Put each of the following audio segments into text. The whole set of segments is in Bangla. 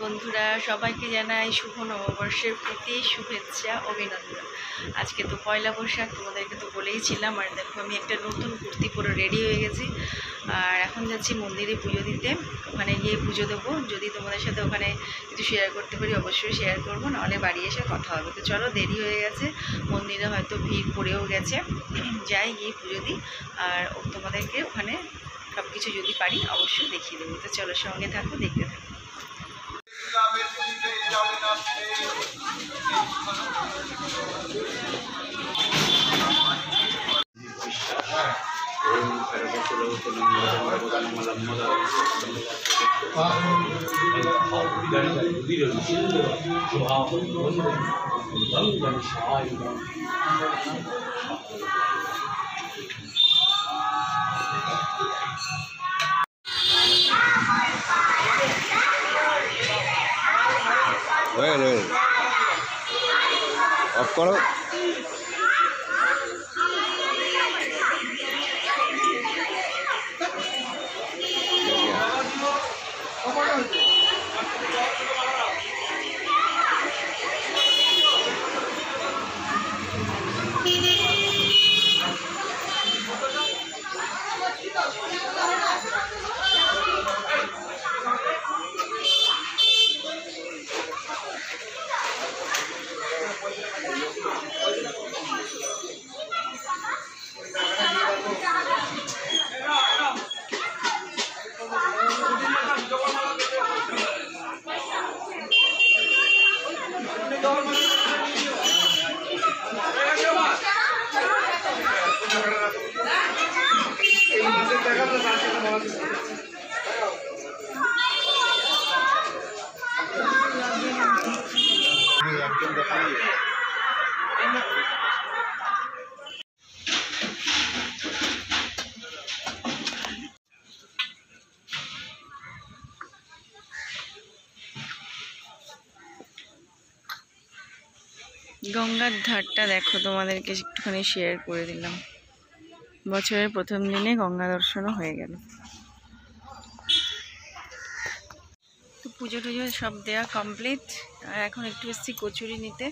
বন্ধুরা সবাইকে জানাই শুভ নববর্ষের প্রীতি শুভেচ্ছা অভিনন্দন। আজকে তো পয়লা বৈশাখ, তোমাদেরকে তো বলেইছিলাম। আর দেখো আমি একটা নতুন কুর্তি পরে রেডি হয়ে গেছি, আর এখন যাচ্ছি মন্দিরে পুজো দিতে। ওখানে গিয়ে পুজো দেবো। যদি তোমাদের সাথে ওখানে কিছু শেয়ার করতে পারি অবশ্যই শেয়ার করবো, নাহলে বাড়ি এসে কথা হবে। তো চলো, দেরি হয়ে গেছে, মন্দিরে হয়তো ভিড় পড়েও গেছে, যাই গিয়ে পুজো দিই। আর তোমাদেরকে ওখানে সব কিছু যদি পারি অবশ্যই দেখিয়ে দেবো। তো চলো, সঙ্গে থাকো, দেখতে থাকো। অফ করো। গঙ্গার ধারটা দেখো, তোমাদেরকে একটুখানি শেয়ার করে দিলাম। বছরের প্রথম দিনে গঙ্গা দর্শনও হয়ে গেল। তো পুজো টুজো সব দেওয়া কমপ্লিট। আর এখন একটু এসেছি কচুরি নিতে।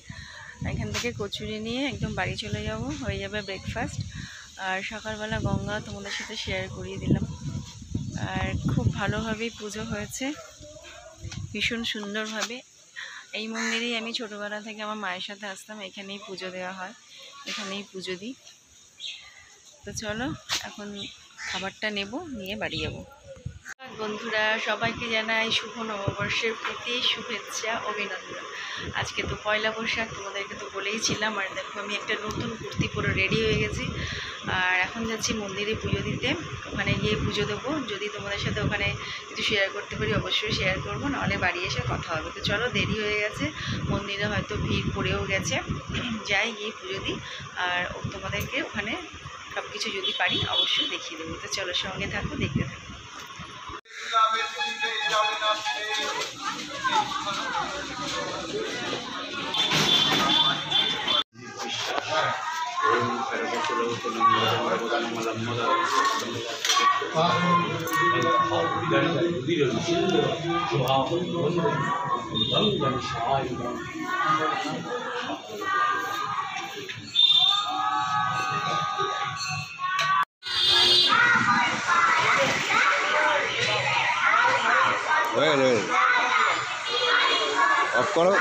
এখান থেকে কচুরি নিয়ে একদম বাড়ি চলে যাব, হয়ে যাবে ব্রেকফাস্ট। আর সকালবেলা গঙ্গা তোমাদের সাথে শেয়ার করিয়ে দিলাম। আর খুব ভালোভাবেই পুজো হয়েছে, ভীষণ সুন্দরভাবে। এই মন্দিরেই আমি ছোটোবেলা থেকে আমার মায়ের সাথে আসতাম, এখানেই পুজো দেওয়া হয়, এখানেই পুজো দিই। তো চলো এখন খাবারটা নেব, নিয়ে বাড়ি যাবো। বন্ধুরা সবাইকে জানাই শুভ নববর্ষের প্রীতি শুভেচ্ছা অভিনন্দন। আজকে তো পয়লা বৈশাখ, তোমাদেরকে তো বলেইছিলাম। আর দেখো আমি একটা নতুন কুর্তি পরে রেডি হয়ে গেছি, আর এখন যাচ্ছি মন্দিরে পুজো দিতে। ওখানে গিয়ে পুজো দেবো। যদি তোমাদের সাথে ওখানে কিছু শেয়ার করতে পারি অবশ্যই শেয়ার করবো, নাহলে বাড়ি এসে কথা হবে। তো চলো, দেরি হয়ে গেছে, মন্দিরে হয়তো ভিড় পড়েও গেছে, যাই গিয়ে পুজো দিই। আর তোমাদেরকে ওখানে সব কিছু যদি পারি অবশ্যই দেখিয়ে দেবো। তো চলো, সঙ্গে থাকো, দেখতে থাকো। অফ করো।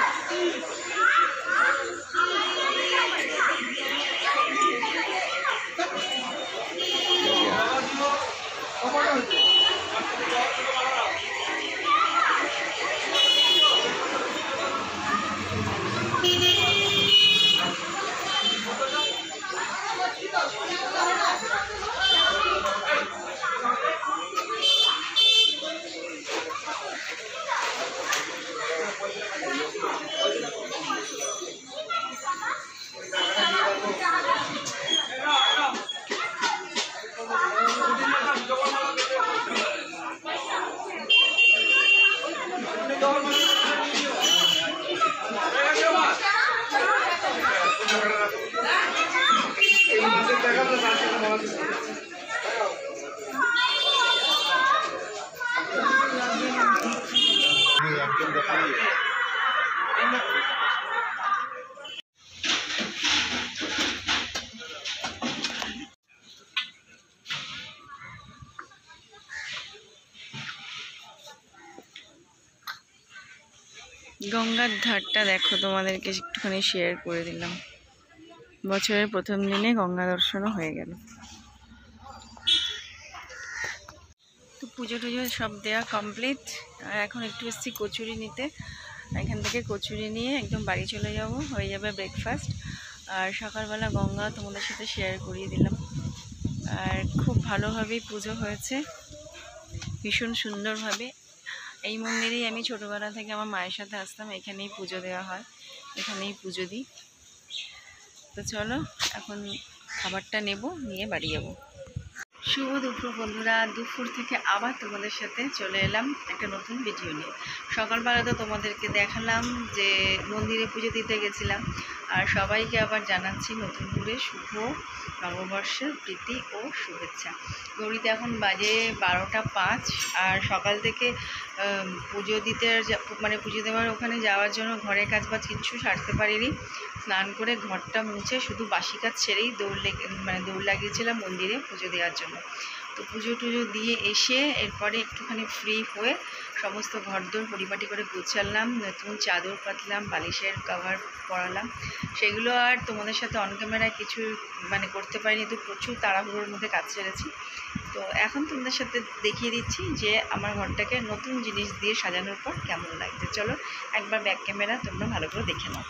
গঙ্গার ধারটা দেখো, তোমাদেরকে একটুখানি শেয়ার করে দিলাম। বছরের প্রথম দিনে গঙ্গা দর্শনও হয়ে গেল। তো পুজো টুজো সব দেওয়া কমপ্লিট। আর এখন একটু এসেছি কচুরি নিতে। এখান থেকে কচুরি নিয়ে একদম বাড়ি চলে যাব, হয়ে যাবে ব্রেকফাস্ট। আর সকালবেলা গঙ্গা তোমাদের সাথে শেয়ার করিয়ে দিলাম। আর খুব ভালোভাবেই পুজো হয়েছে, ভীষণ সুন্দরভাবে। এই মন্দিরেই আমি ছোটোবেলা থেকে আমার মায়ের সাথে আসতাম, এখানেই পুজো দেওয়া হয়, এখানেই পুজো দিই। তো চলো এখন খাবারটা নেব, নিয়ে বাড়ি যাবো। শুভ দুপুর বন্ধুরা, দুপুর থেকে আবার তোমাদের সাথে চলে এলাম একটা নতুন ভিডিও নিয়ে। সকালবেলা তো তোমাদেরকে দেখালাম যে মন্দিরে পুজো দিতে গেছিলাম। আর সবাইকে আবার জানাচ্ছি নতুন করে শুভ নববর্ষের প্রীতি ও শুভেচ্ছা। ঘড়িতে এখন বাজে 12টা 5। আর সকাল থেকে পুজো দিতে মানে পুজো দেওয়ার ওখানে যাওয়ার জন্য ঘরের কাজ বাজ কিছু সারতে পারিনি। স্নান করে ঘরটা মুছে শুধু বাসি কাজ ছেড়েই দৌড় লাগিয়েছিলাম মন্দিরে পুজো দেওয়ার জন্য। তো পুজো টুজো দিয়ে এসে এরপরে একটুখানি ফ্রি হয়ে সমস্ত ঘরদোর পরিপাটি করে গুছালাম, নতুন চাদর পাতলাম, বালিশের কভার পরালাম। সেগুলো আর তোমাদের সাথে অন ক্যামেরায় কিছু করতে পারিনি, তো প্রচুর তাড়াহুড়োর মধ্যে কাজ সেরেছি। তো এখন তোমাদের সাথে দেখিয়ে দিচ্ছি যে আমার ঘরটাকে নতুন জিনিস দিয়ে সাজানোর পর কেমন লাগছে। চলো একবার ব্যাক ক্যামেরা তোমরা ভালো করে দেখে নাও।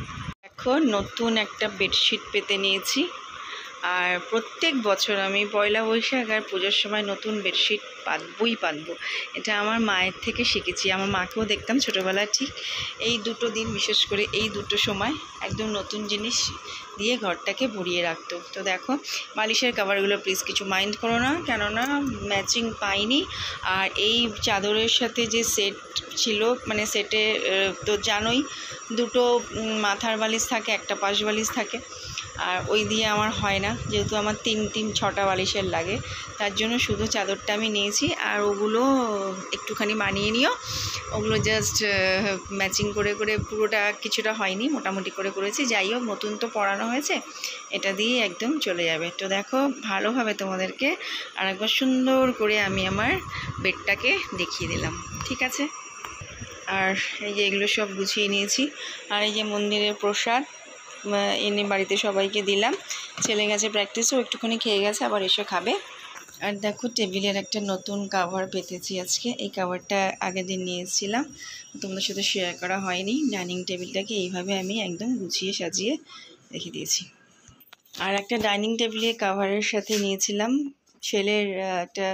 দেখো, নতুন একটা বেডশিট পেতে নিয়েছি। আর প্রত্যেক বছর আমি পয়লা বৈশাখ আর পুজোর সময় নতুন বেডশিট পাতবো। এটা আমার মায়ের থেকে শিখেছি। আমার মাকেও দেখতাম ছোটোবেলায় ঠিক এই দুটো দিন, বিশেষ করে এই দুটো সময় একদম নতুন জিনিস দিয়ে ঘরটাকে ভরিয়ে রাখতো। তো দেখো, বালিশের কভারগুলো প্লিজ কিছু মাইন্ড করো না, কেননা ম্যাচিং পাইনি। আর এই চাদরের সাথে যে সেট ছিল, সেটে তো জানোই দুটো মাথার বালিশ থাকে, একটা পাশ বালিশ থাকে। আর ওই দিয়ে আমার হয় না, যেহেতু আমার 6টা বালিশের লাগে, তার জন্য শুধু চাদরটা আমি নিয়েছি। আর ওগুলো একটুখানি মানিয়ে নিও, ওগুলো জাস্ট ম্যাচিং করে পুরোটা কিছুটা হয়নি, মোটামুটি করে করেছি। যাই হোক, নতুন তো পরানো হয়েছে, এটা দিয়ে একদম চলে যাবে। তো দেখো, ভালোভাবে তোমাদেরকে আরেকবার সুন্দর করে আমি আমার বেডটাকে দেখিয়ে দিলাম, ঠিক আছে। আর এই যে এগুলো সব গুছিয়ে নিয়েছি। আর এই যে মন্দিরের প্রসাদ এনে বাড়িতে সবাইকে দিলাম। ছেলে গেছে প্র্যাকটিসও, একটুখানি খেয়ে গেছে, আবার এসে খাবে। আর দেখো, টেবিলের একটা নতুন কাভার পেতেছি আজকে। এই কাভারটা আগের দিন নিয়ে এসেছিলাম, তোমাদের সাথে শেয়ার করা হয়নি। ডাইনিং টেবিলটাকে এইভাবে আমি একদম গুছিয়ে সাজিয়ে রেখে দিয়েছি। আর একটা ডাইনিং টেবিলের কাভারের সাথে নিয়েছিলাম ছেলের একটা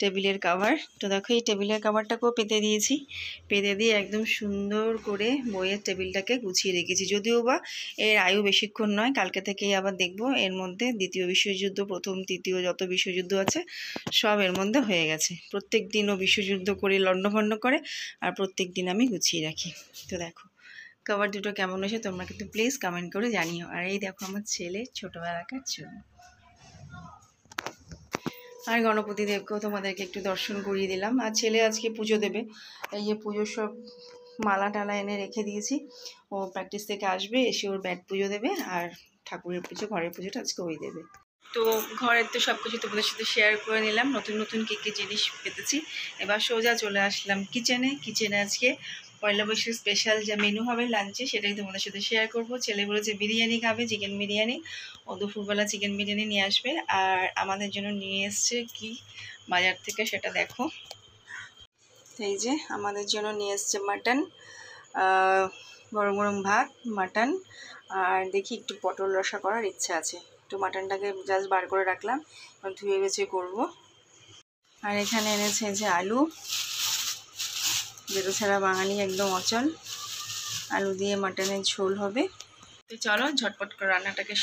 টেবিলের কাভার। তো দেখো, এই টেবিলের কাভারটাকেও পেতে দিয়েছি। পেতে দিয়ে একদম সুন্দর করে বইয়ের টেবিলটাকে গুছিয়ে রেখেছি। যদিও বা এর আয়ু বেশিক্ষণ নয়, কালকে থেকেই আবার দেখবো এর মধ্যে দ্বিতীয় বিশ্বযুদ্ধ, প্রথম তৃতীয় যত বিশ্বযুদ্ধ আছে সব এর মধ্যে হয়ে গেছে। প্রত্যেক দিন ও বিশ্বযুদ্ধ করে লণ্ডভণ্ড করে, আর প্রত্যেক দিন আমি গুছিয়ে রাখি। তো দেখো, কভার দুটো কেমন হয়েছে তোমরা কিন্তু প্লিজ কমেন্ট করে জানিও। আর এই দেখো, আমার ছেলের ছোটোবেলাকার ছবি। আর গণপতি দেবকেও তোমাদেরকে একটু দর্শন করিয়ে দিলাম। আর ছেলে আজকে পুজো দেবে, এই যে পুজোর সব মালা টালা এনে রেখে দিয়েছি। ও প্র্যাকটিস থেকে আসবে, এসে ওর ব্যাট পুজো দেবে, আর ঠাকুরের পুজো, ঘরের পুজোটা আজকে ওই দেবে। তো ঘরের তো সব কিছু তোমাদের সাথে শেয়ার করে নিলাম, নতুন কী জিনিস পেতেছি। এবার সোজা চলে আসলাম কিচেনে আজকে পয়লা বৈশাখ স্পেশাল যা মেনু হবে লাঞ্চে, সেটাই তোমাদের সাথে শেয়ার করব। ছেলে বলেছে বিরিয়ানি খাবে, চিকেন বিরিয়ানি। ও দুপুরবেলা চিকেন বিরিয়ানি নিয়ে আসবে। আর আমাদের জন্য নিয়ে এসছে কি বাজার থেকে, সেটা দেখো। এই যে আমাদের জন্য নিয়ে এসছে মাটন, গরম গরম ভাত, মাটন। আর দেখি একটু পটল রসা করার ইচ্ছা আছে। একটু মাটনটাকে জাস্ট বার করে রাখলাম, ধুয়ে বেছে করবো। আর এখানে এনেছে যে আলু, যেটা ছাড়া বাঙালি একদম অচল। আলু দিয়ে মাটনের ঝোল হবে। তো চলো ঝটপট করে রান্নাটাকে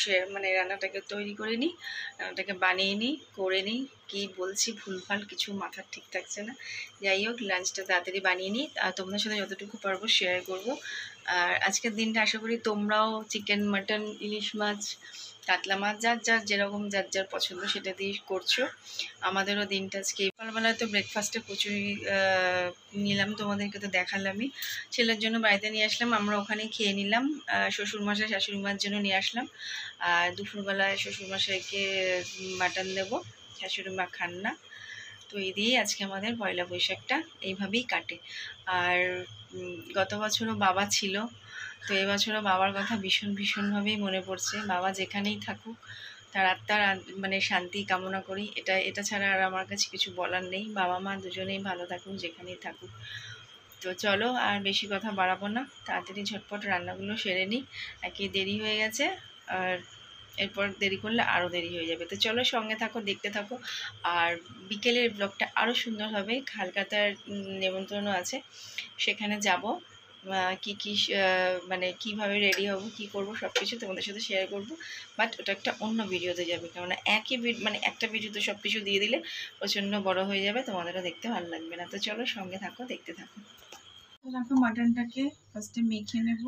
রান্নাটাকে তৈরি করে নিই, রান্নাটাকে বানিয়ে নিই, করে নিই। কী বলছি ভুলভাল কিছু মাথার ঠিক থাকছে না। যাই হোক, লাঞ্চটা তাড়াতাড়ি বানিয়ে নিই, আর তোমাদের সাথে যতটুকু পারবো শেয়ার করব। আর আজকের দিনটা আশা করি তোমরাও চিকেন, মাটন, ইলিশ মাছ কাতলা মাছ যার যার যেরকম যার যার পছন্দ সেটা দিয়ে করছো। আমাদেরও দিনটা আজকে সকালবেলায় তো ব্রেকফাস্টে কচুরি নিলাম, তোমাদেরকে তো দেখালামই। ছেলের জন্য বাড়িতে নিয়ে আসলাম, আমরা ওখানেই খেয়ে নিলাম। শ্বশুরমশাই শাশুড়ি মার জন্য নিয়ে আসলাম। আর দুপুরবেলায় শ্বশুরমশাইকে মাটন দেবো, শাশুড়ি মা খান না। তো এই দিয়েই আজকে আমাদের পয়লা বৈশাখটা এইভাবেই কাটে। আর গত বছরও বাবা ছিল, তো এবছরও বাবার কথা ভীষণভাবেই মনে পড়ছে। বাবা যেখানেই থাকুক তার আত্মার মানে শান্তি কামনা করি। এটা ছাড়া আর আমার কাছে কিছু বলার নেই। বাবা মা দুজনেই ভালো থাকুক যেখানেই থাকুক। তো চলো আর বেশি কথা বাড়াবো না, তাড়াতাড়ি ঝটপট রান্নাগুলো সেরে নিই, একে দেরি হয়ে গেছে। আর এরপর দেরি করলে আরও দেরি হয়ে যাবে। তো চলো সঙ্গে থাকো, দেখতে থাকো। আর বিকেলের ব্লগটা আরও সুন্দর হবে। কলকাতার নেমন্ত্রণও আছে, সেখানে যাব। কি কি মানে কিভাবে রেডি হব, কি করব, সব কিছু তোমাদের সাথে শেয়ার করব। বাট ওটা একটা অন্য ভিডিওতে যাবে, কেননা একই মানে একটা ভিডিওতে সব কিছু দিয়ে দিলে প্রচণ্ড বড় হয়ে যাবে, তোমাদেরও দেখতে ভালো লাগবে না। তো চলো সঙ্গে থাকো, দেখতে থাকো। দেখো মাটনটাকে ফার্স্টে মেখে নেব।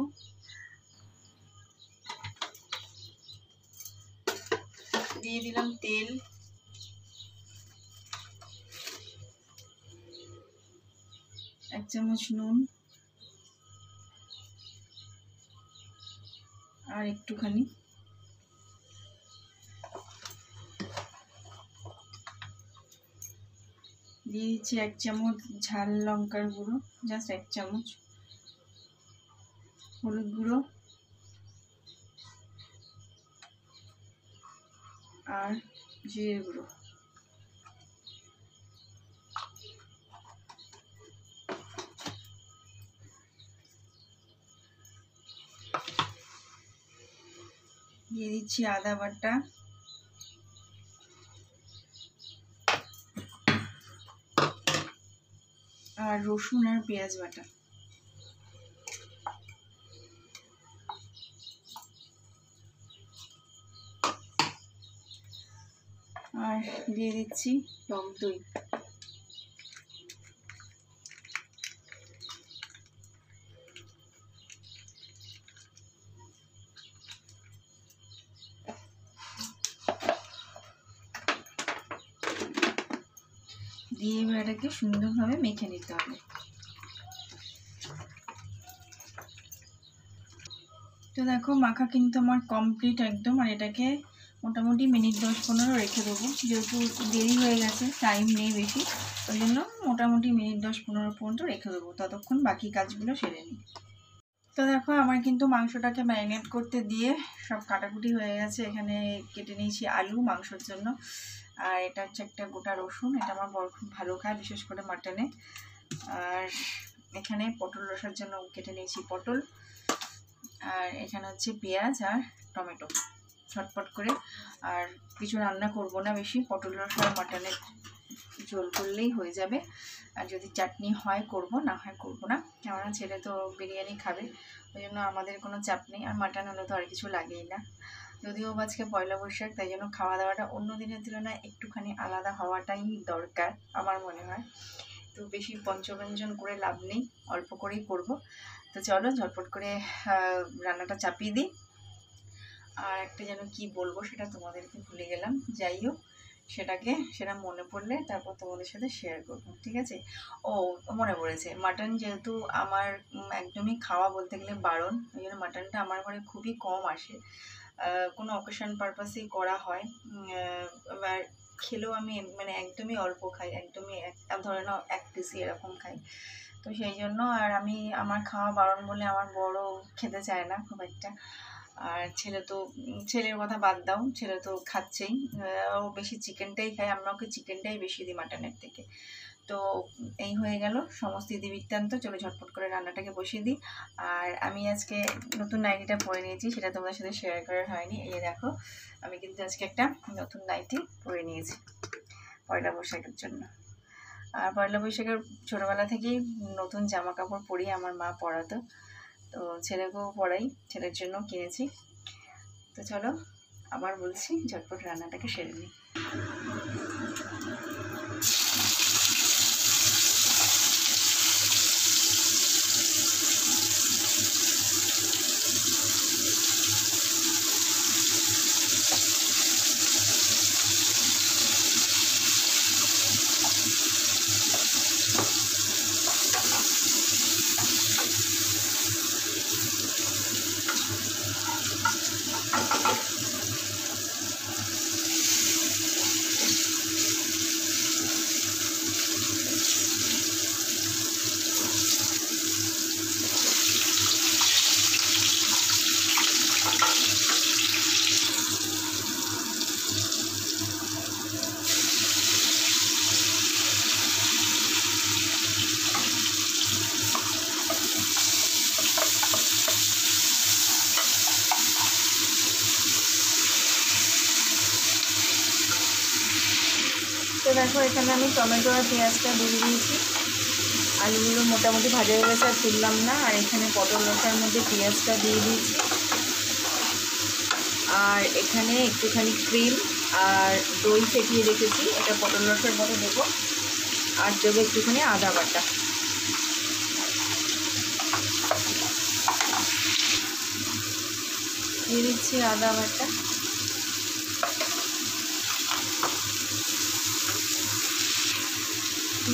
দিয়ে দিলাম তেল, এক চামচ নুন, আর একটুখানি দিয়ে দিচ্ছি 1 চামচ ঝাল লঙ্কার গুঁড়ো, জাস্ট 1 চামচ। হলুদ গুঁড়ো আর জিরে গুঁড়ো। দিয়ে দিচ্ছি আদা বাটা, আর রসুন আর পেঁয়াজ বাটা। আর দিয়ে দিচ্ছি টক দই। দিয়ে এবার এটাকে সুন্দরভাবে মেখে নিতে হবে। তো দেখো মাখা কিন্তু আমার কমপ্লিট একদম। আর এটাকে মোটামুটি মিনিট 10-15 রেখে দেবো, যেহেতু দেরি হয়ে গেছে, টাইম নেই বেশি, ওই জন্য মোটামুটি মিনিট 10-15 পর্যন্ত রেখে দেবো, ততক্ষণ বাকি কাজগুলো সেরে নিই। তো দেখো আমার কিন্তু মাংসটাকে ম্যারিনেট করতে দিয়ে সব কাটাকুটি হয়ে গেছে। এখানে কেটে নিয়েছি আলু মাংসের জন্য, আর এটা হচ্ছে একটা গোটা রসুন, এটা আমার বর খুব ভালো খায়, বিশেষ করে মাটনে। আর এখানে পটল রসার জন্য কেটে নিয়েছি পটল, আর এখানে হচ্ছে পেঁয়াজ আর টমেটো, ঝটপট করে। আর কিছু রান্না করব না বেশি, পটল রসা আর মাটনের ঝোল করলেই হয়ে যাবে। আর যদি চাটনি হয় করব, না হয় করব না, কেননা ছেলে তো বিরিয়ানি খাবে, ওই জন্য আমাদের কোনো চাপ নেই। আর মাটন হলে তো আর কিছু লাগেই না। যদিও আজকে পয়লা বৈশাখ, তাই জন্য খাওয়া দাওয়াটা অন্য দিনের তুলনায় একটুখানি আলাদা হওয়াটাই দরকার আমার মনে হয়। তো বেশি পঞ্চব্যঞ্জন করে লাভ নেই, অল্প করেই করব। তো চলো ঝটপট করে রান্নাটা চাপিয়ে দিই। আর একটা যেন কি বলবো সেটা তোমাদেরকে ভুলে গেলাম, যাই হোক সেটা মনে পড়লে তারপর তোমাদের সাথে শেয়ার করবো, ঠিক আছে? ও মনে পড়েছে, মাটন যেহেতু আমার একদমই খাওয়া বলতে গেলে বারণ, ওই জন্য মাটনটা আমার ঘরে খুবই কম আসে। কোনো অকেশন পারপাসেই করা হয়, এবার খেলেও আমি মানে একদমই অল্প খাই, একদমই ধরে নাও 1 পিসই এরকম খাই। তো সেই জন্য আর আমার খাওয়া বারণ বলে আমার বড় খেতে চায় না খুব একটা। আর ছেলের কথা বাদ দাও, ছেলে তো খাচ্ছেই, ও বেশি চিকেনটাই খায়, আমরা ওকে চিকেনটাই বেশি দিই মাটনের থেকে। তো এই হয়ে গেল সমস্ত ইতিবৃত্তান্ত। চলো ঝটপট করে রান্নাটাকে বসিয়ে দিই। আর আমি আজকে নতুন নাইটিটা পরে নিয়েছি, সেটা তোমাদের সাথে শেয়ার করা হয়নি। এই দেখো আমি কিন্তু আজকে একটা নতুন নাইটি পরে নিয়েছি পয়লা বৈশাখের জন্য। আর পয়লা বৈশাখের ছোটোবেলা থেকেই নতুন জামা কাপড় পরিয়ে আমার মা পরাতো, তো ছেলেকেও পরাই, ছেলের জন্য কিনেছি। তো চলো আবার বলছি, ঝটপট রান্নাটাকে সেরে নিই। তো দেখো এখানে আমি টমেটো আর পেঁয়াজটা দিয়ে দিয়েছি। আলুগুলো মোটামুটি ভাজা হয়ে গেছে, আর তুললাম না। আর এখানে পটল রসার মধ্যে পেঁয়াজটা দিয়ে দিয়েছি। আর এখানে একটুখানি ক্রিম আর দই ফেটিয়ে রেখেছি, এটা পটল রসার মধ্যে দেবো। আর দেবো একটুখানি আদা বাটা। দিয়ে দিচ্ছি আদা বাটা।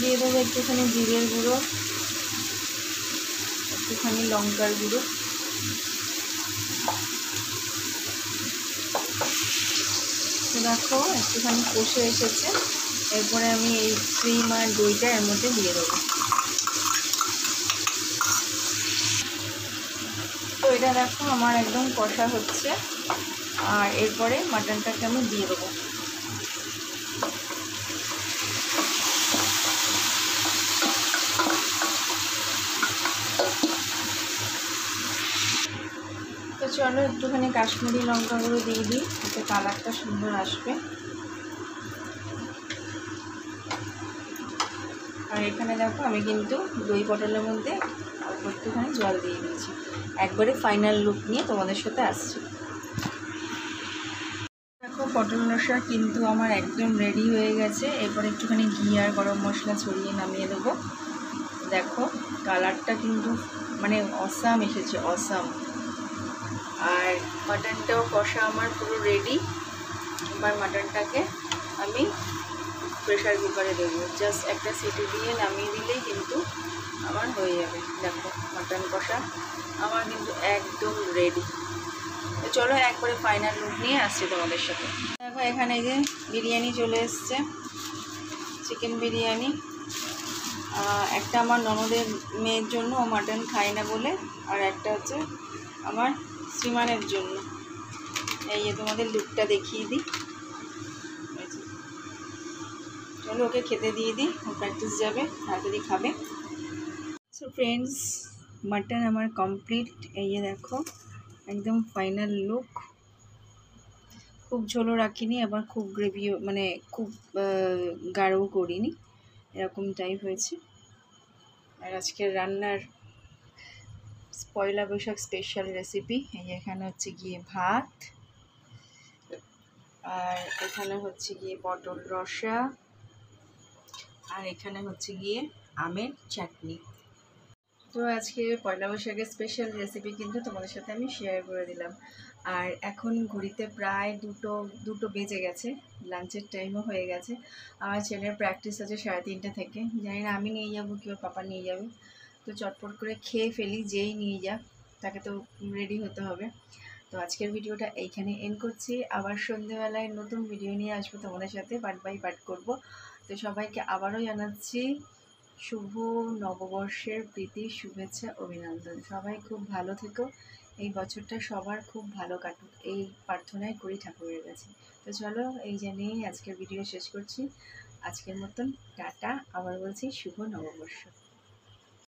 দিয়ে দেবো একটুখানি জিরের গুঁড়ো, একটুখানি লঙ্কার গুঁড়ো। দেখো একটুখানি কষে এসেছে। এরপরে আমি এই ক্রিম আর দইটা এর মধ্যে দিয়ে দেবো। তো এটা দেখো আমার একদম কষা হচ্ছে। আর এরপরে মাটনটাকে আমি দিয়ে দেবো। তো চলো একটুখানি কাশ্মীরি লঙ্কা গুঁড়ো দিয়ে দিই, এতে কালারটা সুন্দর আসবে। আর এখানে দেখো আমি কিন্তু দই পটলের মধ্যে অল্প একটুখানি জল দিয়ে দিয়েছি। একবারে ফাইনাল লুক নিয়ে তোমাদের সাথে আসছি। দেখো পটল রসা কিন্তু আমার একদম রেডি হয়ে গেছে। এরপর একটুখানি ঘি আর গরম মশলা ছড়িয়ে নামিয়ে দেবো। দেখো কালারটা কিন্তু মানে অসাম এসেছে, অসাম। আর মাটনটাও কষা আমার পুরো রেডি। এবার মাটনটাকে আমি প্রেশার কুকারে দেবো। জাস্ট একটা সিটি দিয়ে নামিয়ে দিলেই কিন্তু আমার হয়ে যাবে। দেখো মাটন কষা আমার কিন্তু একদম রেডি। তো চলো একবারে ফাইনাল লুক নিয়ে আসছি তোমাদের সাথে। দেখো এখানে যে বিরিয়ানি চলে এসছে, চিকেন বিরিয়ানি। একটা আমার ননদের মেয়ের জন্য, ও মাটন খায় না বলে, আর একটা হচ্ছে আমার শ্রীমানের জন্য। এই যে তোমাদের লুকটা দেখিয়ে দিই। চলো ওকে খেতে দিয়ে দিই, ও প্র্যাকটিস যাবে, তাড়াতাড়ি খাবে। সো ফ্রেন্ডস, মাটন আমার কমপ্লিট। এই যে দেখো একদম ফাইনাল লুক। খুব ঝোলও রাখিনি, আবার খুব গ্রেভিও মানে খুব গাঢ়ও করিনি, এরকম টাইপ হয়েছে। আর আজকের রান্নার পয়লা বৈশাখ স্পেশাল রেসিপি, এই এখানে হচ্ছে গিয়ে ভাত, আর এখানে হচ্ছে গিয়ে পটল রসা, আর এখানে হচ্ছে গিয়ে আমের চাটনি। তো আজকে পয়লা বৈশাখের স্পেশাল রেসিপি কিন্তু তোমাদের সাথে আমি শেয়ার করে দিলাম। আর এখন ঘড়িতে প্রায় দুটো বেজে গেছে, লাঞ্চের টাইমও হয়ে গেছে। আমার ছেলের প্র্যাকটিস আছে 3:30 থেকে। জানি না আমি নিয়ে যাবো কি ওর পাপা নিয়ে যাবে। তো চটপট করে খেয়ে ফেলি, যেই নিয়ে যাক তাকে তো রেডি হতে হবে। তো আজকের ভিডিওটা এইখানে এন্ড করছি। আবার সন্ধ্যেবেলায় নতুন ভিডিও নিয়ে আসবো তোমাদের সাথে, পার্ট বাই পার্ট করবো। তো সবাইকে আবারও জানাচ্ছি শুভ নববর্ষের প্রীতি, শুভেচ্ছা, অভিনন্দন। সবাই খুব ভালো থেকো, এই বছরটা সবার খুব ভালো কাটুক, এই প্রার্থনাই করি ঠাকুরের কাছে। তো চলো এই জানিয়েই আজকের ভিডিও শেষ করছি। আজকের মতন টাটা। আবার বলছি শুভ নববর্ষ।